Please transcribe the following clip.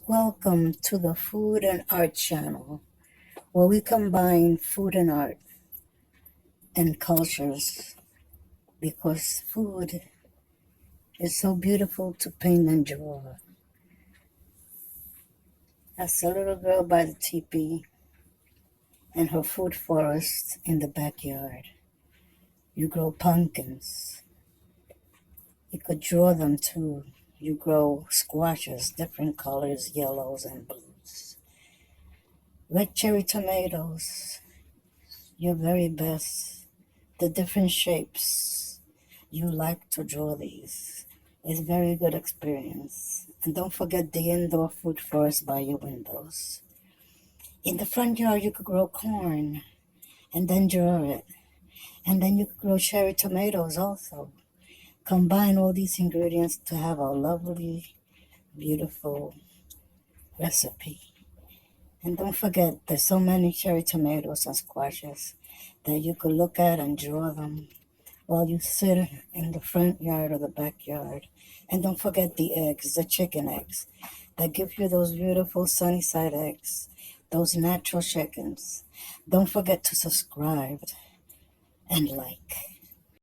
Welcome to the Food and Art channel, where we combine food and art and cultures because food is so beautiful to paint and draw. As a little girl by the teepee and her food forest in the backyard, you grow pumpkins. You could draw them too. You grow squashes, different colors, yellows and blues. Red cherry tomatoes, your very best. The different shapes you like to draw these. It's a very good experience. And don't forget the indoor food forest by your windows. In the front yard, you could grow corn and then draw it. And then you could grow cherry tomatoes also. Combine all these ingredients to have a lovely, beautiful recipe. And don't forget, there's so many cherry tomatoes and squashes that you could look at and draw them while you sit in the front yard or the backyard. And don't forget the eggs, the chicken eggs, that give you those beautiful sunny side eggs, those natural chickens. Don't forget to subscribe and like.